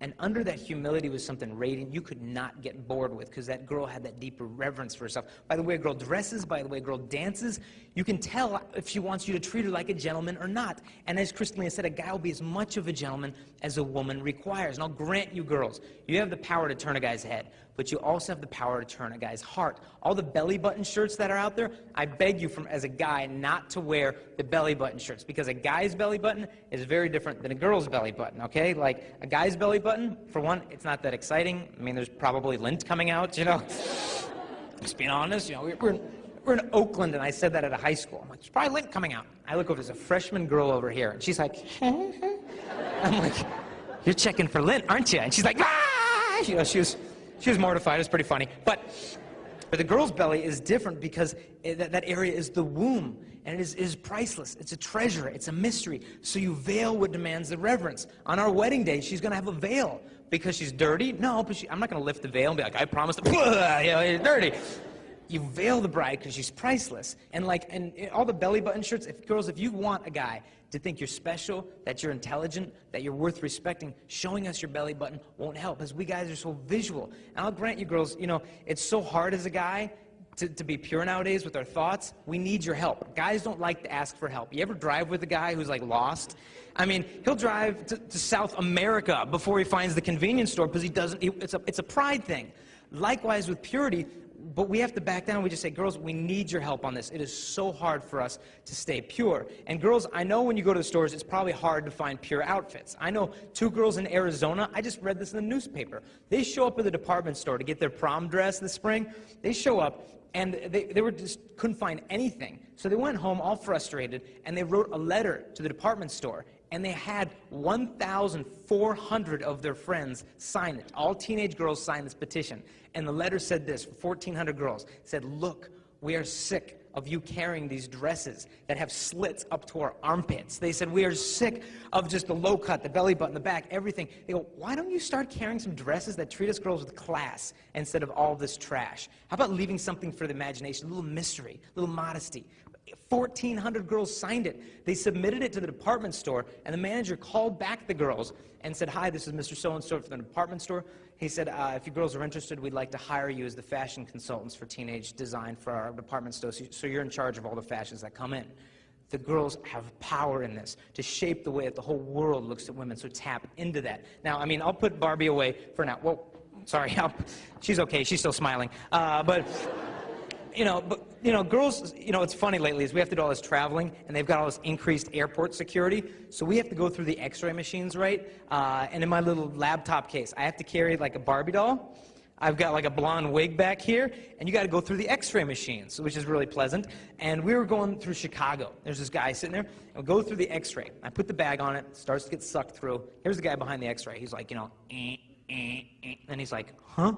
And under that humility was something radiant you could not get bored with because that girl had that deeper reverence for herself. By the way a girl dresses, by the way a girl dances, you can tell if she wants you to treat her like a gentleman or not. And as Cristalia said, a guy will be as much of a gentleman as a woman requires. And I'll grant you girls, you have the power to turn a guy's head, but you also have the power to turn a guy's heart. All the belly button shirts that are out there, I beg you as a guy not to wear the belly button shirts because a guy's belly button is very different than a girl's belly button, okay? Like a guy's belly button, for one, it's not that exciting. I mean, there's probably lint coming out, you know? Just being honest, you know, we're in Oakland and I said that at a high school. I'm like, there's probably lint coming out. I look over, there's a freshman girl over here and she's like, I'm like, you're checking for lint, aren't you? And she's like, ah! You know, she was mortified. It was pretty funny. But But the girl's belly is different because that area is the womb, and it is priceless. It's a treasure. It's a mystery. So you veil what demands the reverence. On our wedding day, she's going to have a veil because she's dirty. No, but I'm not going to lift the veil and be like, I promise to, you're dirty. You veil the bride because she's priceless. And all the belly button shirts, girls, if you want a guy to think you're special, that you're intelligent, that you're worth respecting, showing us your belly button won't help, because we guys are so visual. And I'll grant you, girls, it's so hard as a guy to be pure nowadays with our thoughts. We need your help. Guys don't like to ask for help. You ever drive with a guy who's lost? I mean, he'll drive to South America before he finds the convenience store because it's a pride thing. Likewise with purity, but we have to back down. We just say, girls, we need your help on this. It is so hard for us to stay pure. And girls, I know when you go to the stores, it's probably hard to find pure outfits. I know 2 girls in Arizona, I just read this in the newspaper. They show up at the department store to get their prom dress this spring. They show up, and they were just couldn't find anything. So they went home all frustrated, and they wrote a letter to the department store. And they had 1,400 of their friends sign it. All teenage girls signed this petition. And the letter said this, 1,400 girls. It said, look, we are sick of you carrying these dresses that have slits up to our armpits. They said, we are sick of just the low cut, the belly button, the back, everything. They go, why don't you start carrying some dresses that treat us girls with class instead of all this trash? How about leaving something for the imagination, a little mystery, a little modesty? 1,400 girls signed it. They submitted it to the department store, and the manager called back the girls and said, hi, this is Mr. So-and-so from the department store. He said, if you girls are interested, we'd like to hire you as the fashion consultants for teenage design for our department store, so you're in charge of all the fashions that come in. The girls have power in this to shape the way that the whole world looks at women, so tap into that. Now, I mean, I'll put Barbie away for now. Well, sorry, she's okay, she's still smiling. Girls, it's funny lately is we have to do all this traveling, and they've got all this increased airport security, so we have to go through the x-ray machines, right? And in my little laptop case, I have to carry like a Barbie doll. I've got like a blonde wig back here, and you got to go through the x-ray machines, which is really pleasant. And we were going through Chicago. There's this guy sitting there, and we go through the x-ray. I put the bag on it, starts to get sucked through. Here's the guy behind the x-ray. He's like, and he's like, huh?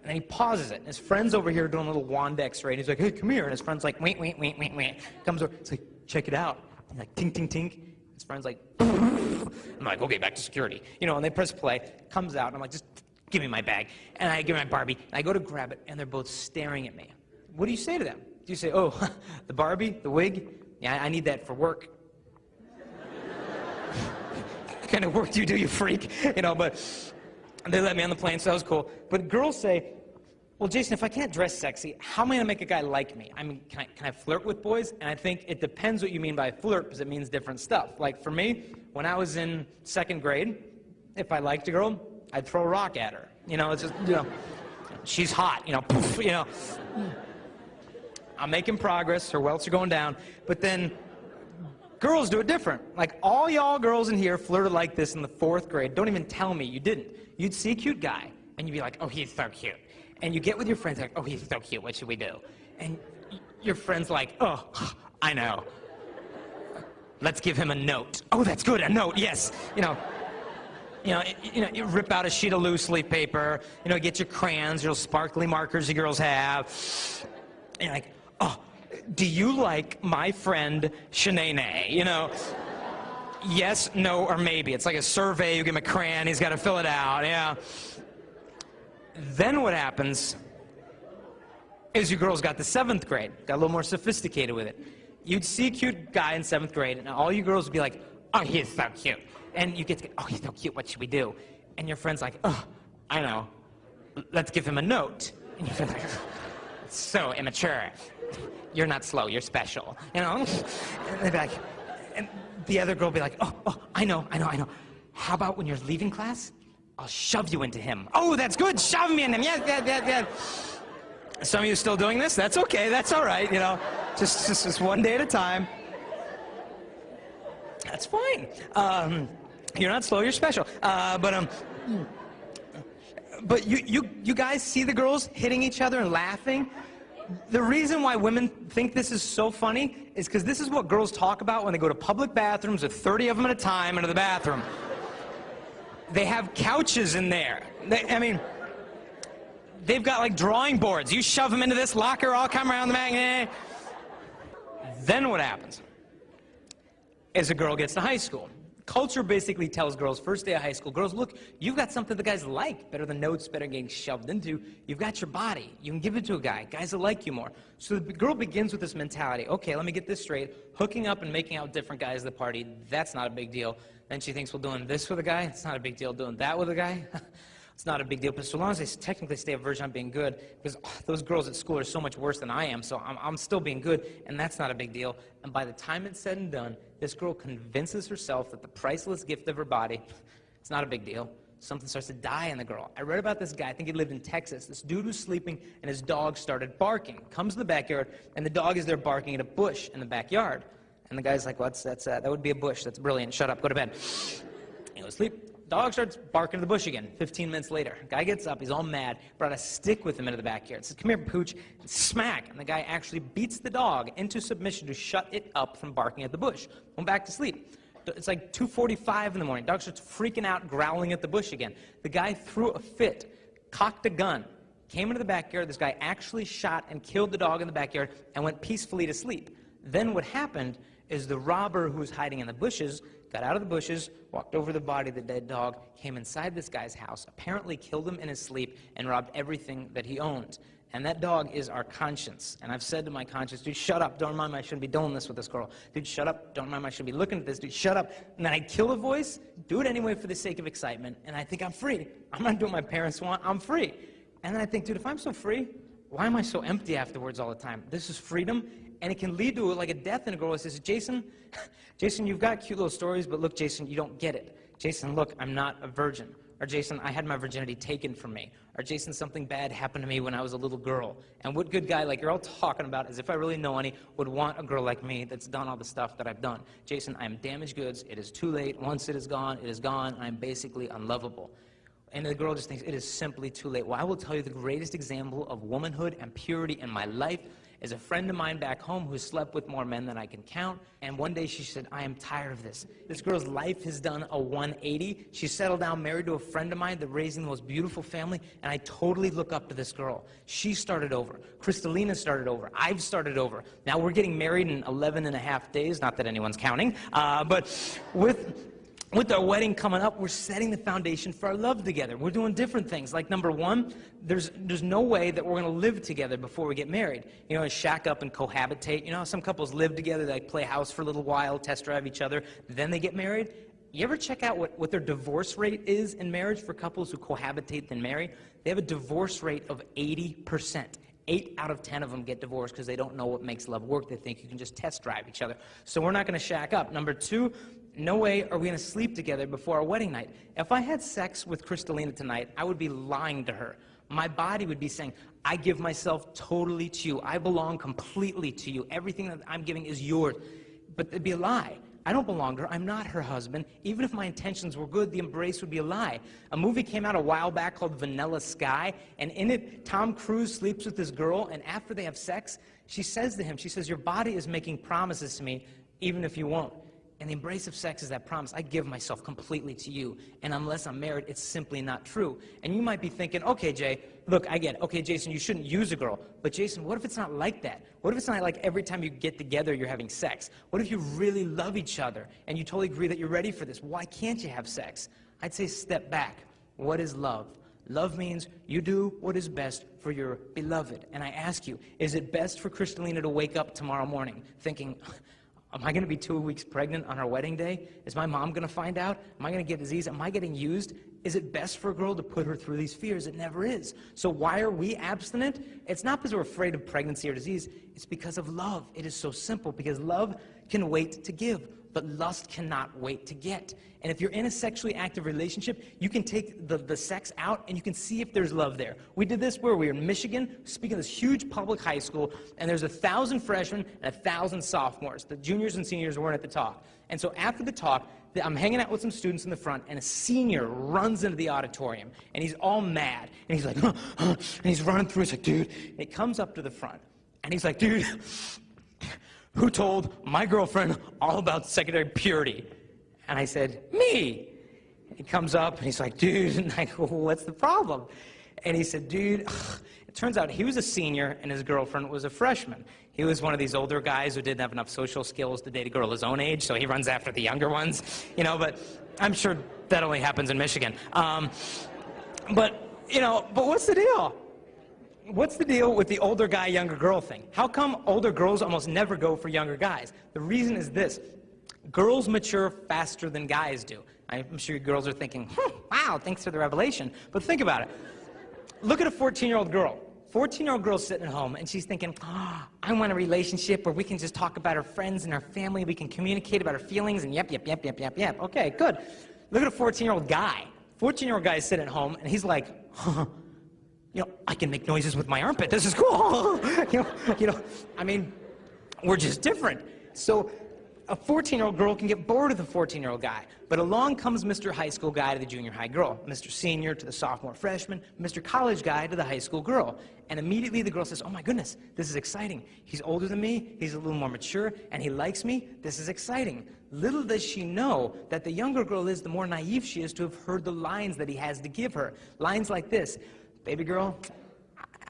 And he pauses it. And his friend's over here doing a little wand x-ray. And he's like, hey, come here. And his friend's like, wait. Comes over. It's like, check it out. And like, tink, tink, tink. His friend's like, I'm like, okay, back to security. And they press play. Comes out. And I'm like, just give me my bag. And I give my Barbie. And I go to grab it. And they're both staring at me. What do you say to them? Do you say, oh, the Barbie, the wig? Yeah, I need that for work. What kind of work do you do, you freak? But they let me on the plane, so that was cool. But girls say, well, Jason, if I can't dress sexy, how am I going to make a guy like me? I mean, can I flirt with boys? And I think it depends what you mean by flirt, because it means different stuff. Like for me, when I was in 2nd grade, if I liked a girl, I'd throw a rock at her. It's just, she's hot, poof, I'm making progress, her welts are going down. But then girls do it different. Like all y'all girls in here flirted like this in the 4th grade. Don't even tell me you didn't. You'd see a cute guy, and you'd be like, oh, he's so cute. And you get with your friends, like, oh, he's so cute, what should we do? And your friend's like, oh, I know. Let's give him a note. Oh, that's good, a note, yes. You rip out a sheet of loose leaf paper, get your crayons, your sparkly markers you girls have. And you're like, oh, do you like my friend Shanae? Yes, no, or maybe. It's like a survey. You give him a crayon. He's got to fill it out. Yeah. Then what happens is you girls got to 7th grade. Got a little more sophisticated with it. You'd see a cute guy in 7th grade, and all you girls would be like, oh, he's so cute. And you get to, oh, he's so cute. What should we do? And your friend's like, oh, I know. Let's give him a note. And you're like, so immature. You're not slow. You're special. And they'd be like, and the other girl will be like, oh, I know. How about when you're leaving class, I'll shove you into him. Oh, that's good. Shove me in him. Yeah. Some of you still doing this? That's okay. That's all right. Just one day at a time. That's fine. You're not slow. You're special. But you guys see the girls hitting each other and laughing? The reason why women think this is so funny is because this is what girls talk about when they go to public bathrooms with 30 of them at a time into the bathroom. They have couches in there. they've got like drawing boards. You shove them into this locker, I'll come around the back. Then what happens is a girl gets to high school. Culture basically tells girls, first day of high school, girls, look, you've got something the guys like, better than notes, better than getting shoved into. You've got your body. You can give it to a guy. Guys will like you more. So the girl begins with this mentality, okay, let me get this straight. Hooking up and making out with different guys at the party, that's not a big deal. Then she thinks, well, doing this with a guy, it's not a big deal. Doing that with a guy, it's not a big deal. But so long as I technically stay a virgin, I'm being good. Because those girls at school are so much worse than I am, so I'm still being good, and that's not a big deal. And by the time it's said and done, this girl convinces herself that the priceless gift of her body, it's not a big deal. Something starts to die in the girl. I read about this guy, I think he lived in Texas. This dude was sleeping, and his dog started barking. Comes to the backyard, and the dog is there barking at a bush in the backyard. And the guy's like, that would be a bush. That's brilliant. Shut up. Go to bed. He goes to sleep. Dog starts barking at the bush again. 15 minutes later, guy gets up. He's all mad. Brought a stick with him into the backyard. Says, come here, Pooch. And smack. And the guy actually beats the dog into submission to shut it up from barking at the bush. Went back to sleep. It's like 2:45 in the morning. Dog starts freaking out, growling at the bush again. The guy threw a fit, cocked a gun, came into the backyard. This guy actually shot and killed the dog in the backyard and went peacefully to sleep. Then what happened is the robber who was hiding in the bushes got out of the bushes, walked over the body of the dead dog, came inside this guy's house, apparently killed him in his sleep, and robbed everything that he owned. And that dog is our conscience. And I've said to my conscience, dude, shut up. Don't remind me I shouldn't be doing this with this girl. Dude, shut up. Don't remind me I shouldn't be looking at this. Dude, shut up. And then I kill the voice, do it anyway for the sake of excitement, and I think I'm free. I'm not doing what my parents want. I'm free. And then I think, dude, if I'm so free, why am I so empty afterwards all the time? This is freedom, and it can lead to like a death in a girl that says, Jason, you've got cute little stories, but look, Jason, you don't get it. Jason, look, I'm not a virgin. Or Jason, I had my virginity taken from me. Or Jason, something bad happened to me when I was a little girl. And what good guy like you're all talking about, as if I really know any, would want a girl like me that's done all the stuff that I've done. Jason, I am damaged goods. It is too late. Once it is gone, it is gone. I'm basically unlovable. And the girl just thinks it is simply too late. Well, I will tell you the greatest example of womanhood and purity in my life is a friend of mine back home who slept with more men than I can count. And one day she said, I am tired of this. This girl's life has done a 180. She settled down, married to a friend of mine. They're raising the most beautiful family. And I totally look up to this girl. She started over. Cristalina started over. I've started over. Now we're getting married in 11 and a half days. Not that anyone's counting. But with our wedding coming up, we're setting the foundation for our love together. We're doing different things. Like, number one, there's no way that we're going to live together before we get married. You know, shack up and cohabitate. You know how some couples live together, they like play house for a little while, test drive each other, then they get married? You ever check out what their divorce rate is in marriage for couples who cohabitate then marry? They have a divorce rate of 80%. 8 out of 10 of them get divorced because they don't know what makes love work. They think you can just test drive each other. So we're not going to shack up. Number two, no way are we going to sleep together before our wedding night. If I had sex with Cristalina tonight, I would be lying to her. My body would be saying, I give myself totally to you. I belong completely to you. Everything that I'm giving is yours. But it'd be a lie. I don't belong to her. I'm not her husband. Even if my intentions were good, the embrace would be a lie. A movie came out a while back called Vanilla Sky, and in it, Tom Cruise sleeps with this girl, and after they have sex, she says to him, she says, your body is making promises to me, even if you won't. And the embrace of sex is that promise. I give myself completely to you. And unless I'm married, it's simply not true. And you might be thinking, okay, Jay, look, I get it. Okay, Jason, you shouldn't use a girl. But Jason, what if it's not like that? What if it's not like every time you get together, you're having sex? What if you really love each other and you totally agree that you're ready for this? Why can't you have sex? I'd say step back. What is love? Love means you do what is best for your beloved. And I ask you, is it best for Cristalina to wake up tomorrow morning thinking, am I going to be 2 weeks pregnant on our wedding day? Is my mom going to find out? Am I going to get disease? Am I getting used? Is it best for a girl to put her through these fears? It never is. So why are we abstinent? It's not because we're afraid of pregnancy or disease. It's because of love. It is so simple, because love can wait to give, but lust cannot wait to get. And if you're in a sexually active relationship, you can take the sex out and you can see if there's love there. We did this where we were in Michigan, speaking of this huge public high school, and there's 1,000 freshmen and 1,000 sophomores. The juniors and seniors weren't at the talk. And so after the talk, I'm hanging out with some students in the front, and a senior runs into the auditorium, and he's all mad. And he's like, and he's running through. He's like, dude. And he comes up to the front, and he's like, dude, who told my girlfriend all about secondary purity? And I said, me. And he comes up, and he's like, dude, and I go, what's the problem? And he said, dude, it turns out he was a senior and his girlfriend was a freshman. He was one of these older guys who didn't have enough social skills to date a girl his own age, so he runs after the younger ones, you know, but I'm sure that only happens in Michigan. But, you know, but what's the deal? What's the deal with the older guy, younger girl thing? How come older girls almost never go for younger guys? The reason is this. Girls mature faster than guys do. I'm sure you girls are thinking, wow, thanks for the revelation. But think about it. Look at a 14-year-old girl. 14-year-old girl's sitting at home, and she's thinking, I want a relationship where we can just talk about our friends and our family, we can communicate about our feelings, and yep. Okay, good. Look at a 14-year-old guy. 14-year-old guy is sitting at home, and he's like, you know, I can make noises with my armpit. This is cool. you know, I mean, we're just different. So a 14-year-old girl can get bored with a 14-year-old guy. But along comes Mr. High School guy to the junior high girl, Mr. Senior to the sophomore freshman, Mr. College guy to the high school girl. And immediately the girl says, oh my goodness, this is exciting. He's older than me, he's a little more mature, and he likes me. This is exciting. Little does she know that the younger girl is, the more naive she is to have heard the lines that he has to give her. Lines like this, baby girl,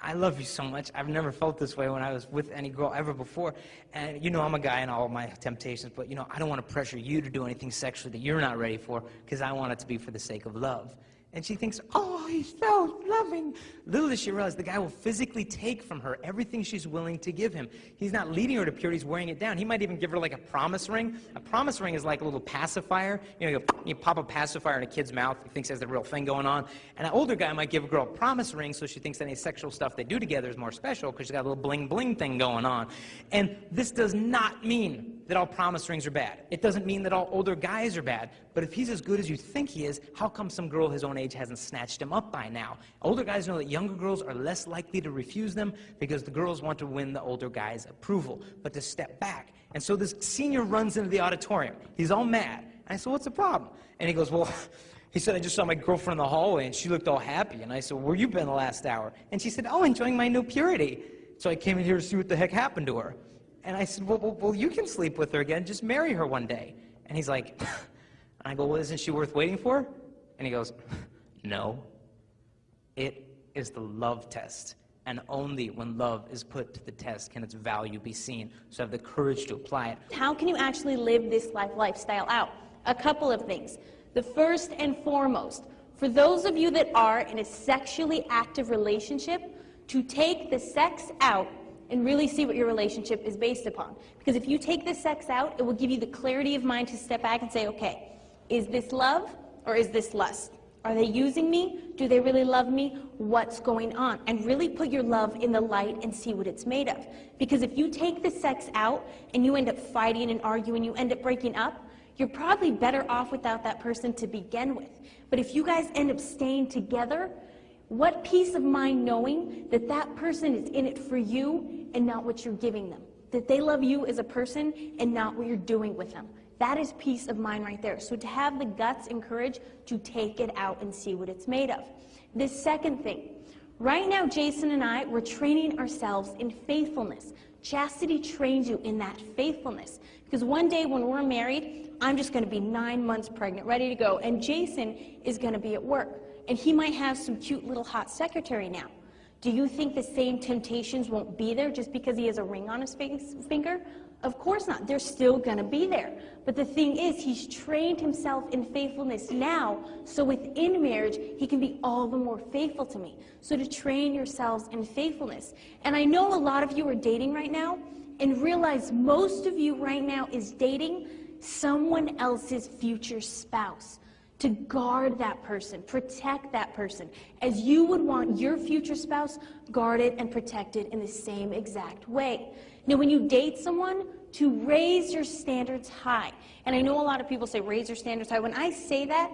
I love you so much. I've never felt this way when I was with any girl ever before. And you know I'm a guy in all of my temptations, but you know, I don't want to pressure you to do anything sexually that you're not ready for, because I want it to be for the sake of love. And she thinks, oh, he's so loving. Little does she realize the guy will physically take from her everything she's willing to give him. He's not leading her to purity, he's wearing it down. He might even give her like a promise ring. A promise ring is like a little pacifier. You know, you pop a pacifier in a kid's mouth, he thinks there's the real thing going on. And an older guy might give a girl a promise ring so she thinks any sexual stuff they do together is more special because she's got a little bling bling thing going on. And this does not mean that all promise rings are bad. It doesn't mean that all older guys are bad. But if he's as good as you think he is, how come some girl his own age hasn't snatched him up by now? Older guys know that younger girls are less likely to refuse them because the girls want to win the older guy's approval, but to step back. And so this senior runs into the auditorium. He's all mad. And I said, what's the problem? And he goes, well, he said, I just saw my girlfriend in the hallway and she looked all happy. And I said, where you been the last hour? And she said, oh, enjoying my new purity. So I came in here to see what the heck happened to her. And I said, well, you can sleep with her again. Just marry her one day. And he's like, and I go, well, isn't she worth waiting for? And he goes, no. It is the love test. And only when love is put to the test can its value be seen. So have the courage to apply it. How can you actually live this lifestyle out? A couple of things. The first and foremost, for those of you that are in a sexually active relationship, to take the sex out and really see what your relationship is based upon. Because if you take the sex out, it will give you the clarity of mind to step back and say, okay, is this love or is this lust? Are they using me? Do they really love me? What's going on? And really put your love in the light and see what it's made of. Because if you take the sex out and you end up fighting and arguing, you end up breaking up, you're probably better off without that person to begin with. But if you guys end up staying together, what peace of mind knowing that that person is in it for you and not what you're giving them. That they love you as a person and not what you're doing with them. That is peace of mind right there. So to have the guts and courage to take it out and see what it's made of. The second thing, right now Jason and I, we're training ourselves in faithfulness. Chastity trains you in that faithfulness. Because one day when we're married, I'm just going to be 9 months pregnant, ready to go, and Jason is going to be at work. And he might have some cute little hot secretary now. Do you think the same temptations won't be there just because he has a ring on his finger? Of course not. They're still going to be there. But the thing is, he's trained himself in faithfulness now, so within marriage, he can be all the more faithful to me. So to train yourselves in faithfulness. And I know a lot of you are dating right now, and realize most of you right now is dating someone else's future spouse. To guard that person, protect that person, as you would want your future spouse guarded and protected in the same exact way. Now, when you date someone, to raise your standards high. And I know a lot of people say raise your standards high. When I say that,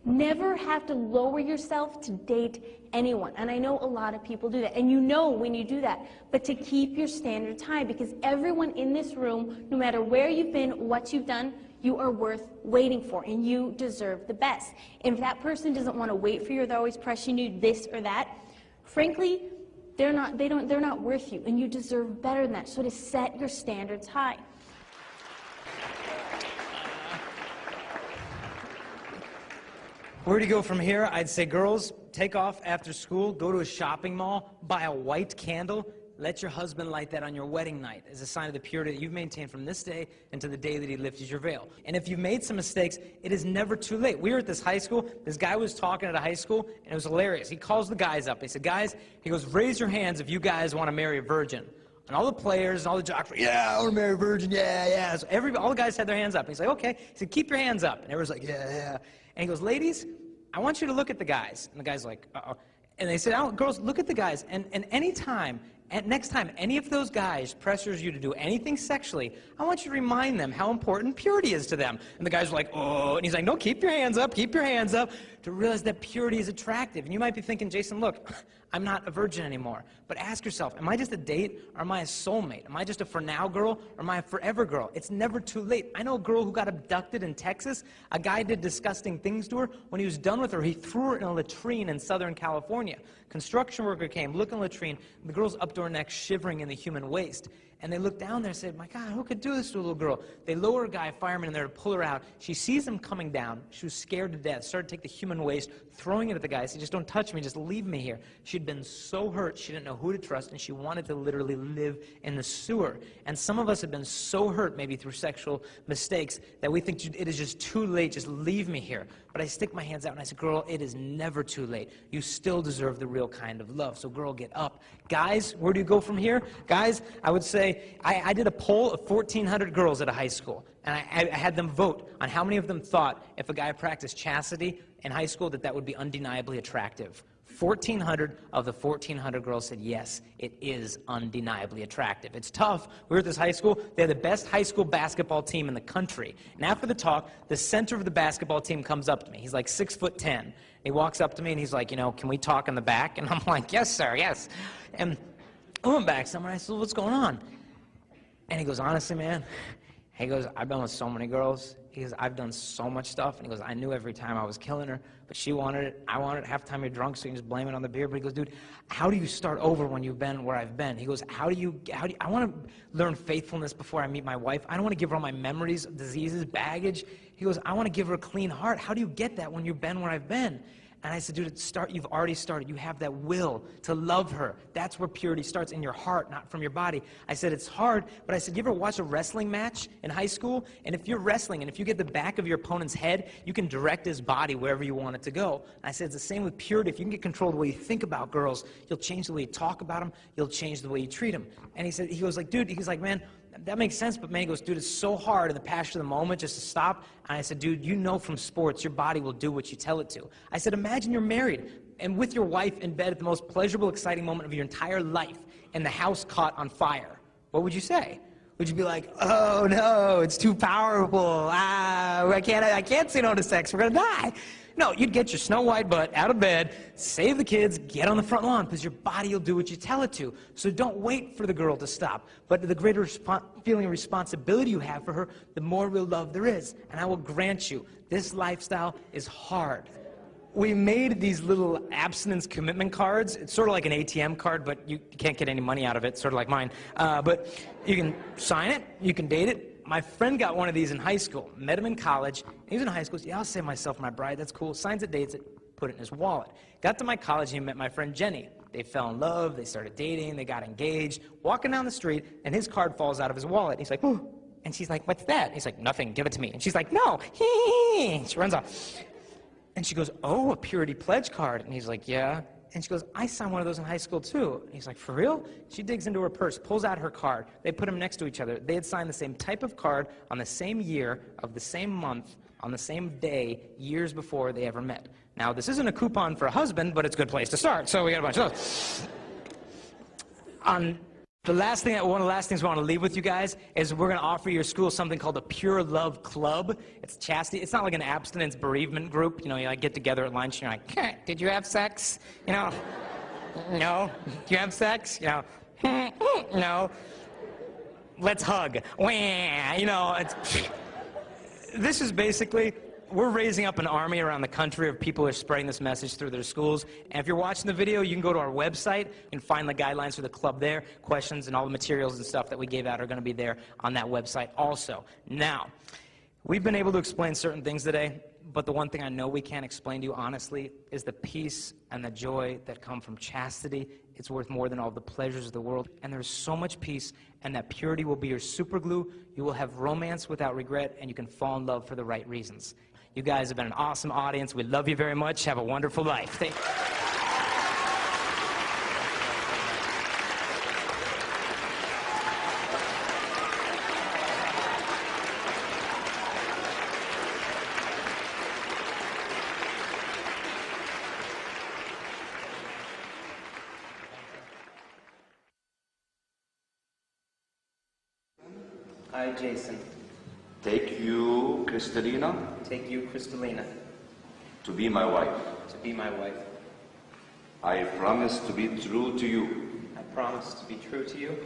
never have to lower yourself to date anyone. And I know a lot of people do that. And you know when you do that. But to keep your standards high, because everyone in this room, no matter where you've been, what you've done, you are worth waiting for, and you deserve the best. And if that person doesn't want to wait for you, they're always pressuring you this or that, frankly, they're not worth you, and you deserve better than that. So to set your standards high. Where do you go from here? I'd say, girls, take off after school, go to a shopping mall, buy a white candle, let your husband light that on your wedding night as a sign of the purity that you've maintained from this day until the day that he lifted your veil. And if you've made some mistakes, it is never too late. We were at this high school. This guy was talking at a high school, and it was hilarious. He calls the guys up. He said, guys, he goes, raise your hands if you guys want to marry a virgin. And all the players and all the jocks were, yeah, I want to marry a virgin, yeah, yeah. So all the guys had their hands up. He's like, okay. He said, keep your hands up. And everyone's like, yeah, yeah. And he goes, ladies, I want you to look at the guys. And the guy's like, uh-oh. And they said, oh, girls, look at the guys. And next time any of those guys pressures you to do anything sexually, I want you to remind them how important purity is to them. And the guys were like, oh. And he's like, no, keep your hands up, to realize that purity is attractive. And you might be thinking, Jason, look, I'm not a virgin anymore. But ask yourself, am I just a date or am I a soulmate? Am I just a for now girl or am I a forever girl? It's never too late. I know a girl who got abducted in Texas. A guy did disgusting things to her. When he was done with her, he threw her in a latrine in Southern California. Construction worker came, looked in the latrine, and the girl's up to her neck shivering in the human waste. And they looked down there and said, my God, who could do this to a little girl? They lower a guy, a fireman in there to pull her out. She sees him coming down. She was scared to death, started to take the human waste, throwing it at the guy. Said, just don't touch me, just leave me here. She'd been so hurt, she didn't know who to trust, and she wanted to literally live in the sewer. And some of us have been so hurt, maybe through sexual mistakes, that we think it is just too late, just leave me here. But I stick my hands out and I say, girl, it is never too late. You still deserve the real kind of love. So girl, get up. Guys, where do you go from here? Guys, I would say, I did a poll of 1,400 girls at a high school. And I had them vote on how many of them thought if a guy practiced chastity in high school that would be undeniably attractive. 1,400 of the 1,400 girls said, yes, it is undeniably attractive. It's tough. We were at this high school. They're the best high school basketball team in the country. And after the talk, the center of the basketball team comes up to me. He's like 6'10". He walks up to me and he's like, can we talk in the back? And I'm like, yes, sir, yes. And I went back somewhere and I said, what's going on? And he goes, honestly, man, he goes, I've been with so many girls. He goes, I've done so much stuff. And he goes, I knew every time I was killing her, but she wanted it. I wanted it. Half the time you're drunk, so you can just blame it on the beer. But he goes, dude, how do you start over when you've been where I've been? He goes, I want to learn faithfulness before I meet my wife. I don't want to give her all my memories, diseases, baggage. He goes, I want to give her a clean heart. How do you get that when you've been where I've been? And I said, dude, you've already started. You have that will to love her. That's where purity starts, in your heart, not from your body. I said, it's hard, but I said, you ever watch a wrestling match in high school? And if you're wrestling, and if you get the back of your opponent's head, you can direct his body wherever you want it to go. And I said, it's the same with purity. If you can get control of the way you think about girls, you'll change the way you talk about them, you'll change the way you treat them. And he goes like, dude, he's like, man, that makes sense, but man, he goes, dude, it's so hard in the passion of the moment just to stop. And I said, dude, you know from sports, your body will do what you tell it to. I said, imagine you're married and with your wife in bed at the most pleasurable, exciting moment of your entire life, and the house caught on fire. What would you say? Would you be like, oh no, it's too powerful. I can't say no to sex. We're gonna die. No, you'd get your Snow White butt out of bed, save the kids, get on the front lawn, because your body will do what you tell it to. So don't wait for the girl to stop. But the greater feeling of responsibility you have for her, the more real love there is. And I will grant you, this lifestyle is hard. We made these little abstinence commitment cards. It's sort of like an ATM card, but you can't get any money out of it, sort of like mine. But you can sign it, you can date it. My friend got one of these in high school, met him in college. He was in high school, said, yeah, I'll save myself my bride, that's cool. Signs it, dates it, put it in his wallet. Got to my college, he met my friend Jenny. They fell in love, they started dating, they got engaged, walking down the street, and his card falls out of his wallet. He's like, ooh. And she's like, what's that? He's like, nothing, give it to me. And she's like, no, she runs off. And she goes, oh, a purity pledge card. And he's like, yeah. And she goes, I signed one of those in high school too. And he's like, for real? She digs into her purse, pulls out her card. They put them next to each other. They had signed the same type of card on the same year of the same month on the same day years before they ever met. Now, this isn't a coupon for a husband, but it's a good place to start. So we got a bunch of those. One of the last things we want to leave with you guys is we're going to offer your school something called a Pure Love Club. It's chastity. It's not like an abstinence bereavement group. You know, you like get together at lunch and you're like, hey, did you have sex? You know, no. Do you have sex? You know, no. Let's hug. Wah. You know, this is basically, we're raising up an army around the country of people who are spreading this message through their schools. And if you're watching the video, you can go to our website and find the guidelines for the club there. Questions and all the materials and stuff that we gave out are going to be there on that website also. Now, we've been able to explain certain things today. but the one thing I know we can't explain to you honestly is the peace and the joy that come from chastity. It's worth more than all the pleasures of the world. And there's so much peace, and that purity will be your super glue. You will have romance without regret, and you can fall in love for the right reasons. You guys have been an awesome audience. We love you very much. Have a wonderful life. Thank you. I, Jason, take you, Cristalina, take you, Cristalina, to be my wife. to be my wife. I promise to be true to you I promise to be true to you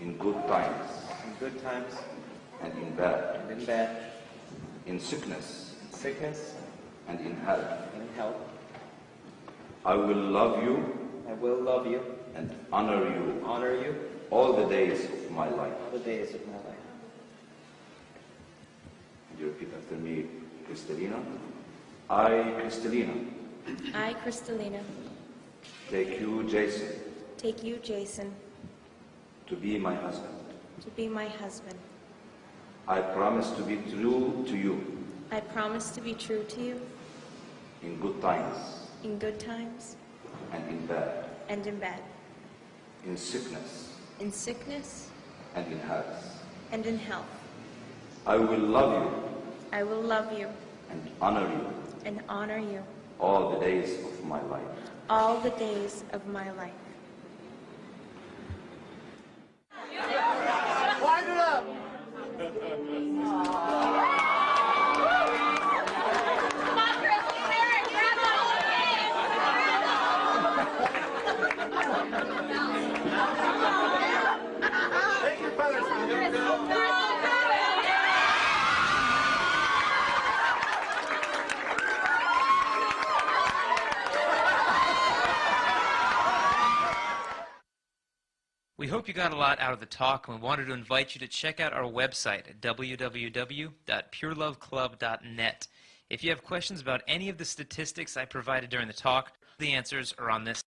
in good times in good times and in bad, and in bad, in sickness in sickness and in health. and in health. I will love you I will love you, and honor you honor you all the days of my life. all the days of my life. And you repeat after me, Cristalina. I, Cristalina, I, Cristalina, take you, Jason, take you, Jason, to be my husband. to be my husband. I promise to be true to you I promise to be true to you in good times in good times and in bad, and in bad, in sickness in sickness and in health. and in health. I will love you I will love you and honor you and honor you all the days of my life. all the days of my life. Wind it up! Take your feathers from here. We hope you got a lot out of the talk, and we wanted to invite you to check out our website at www.pureloveclub.net. If you have questions about any of the statistics I provided during the talk, the answers are on this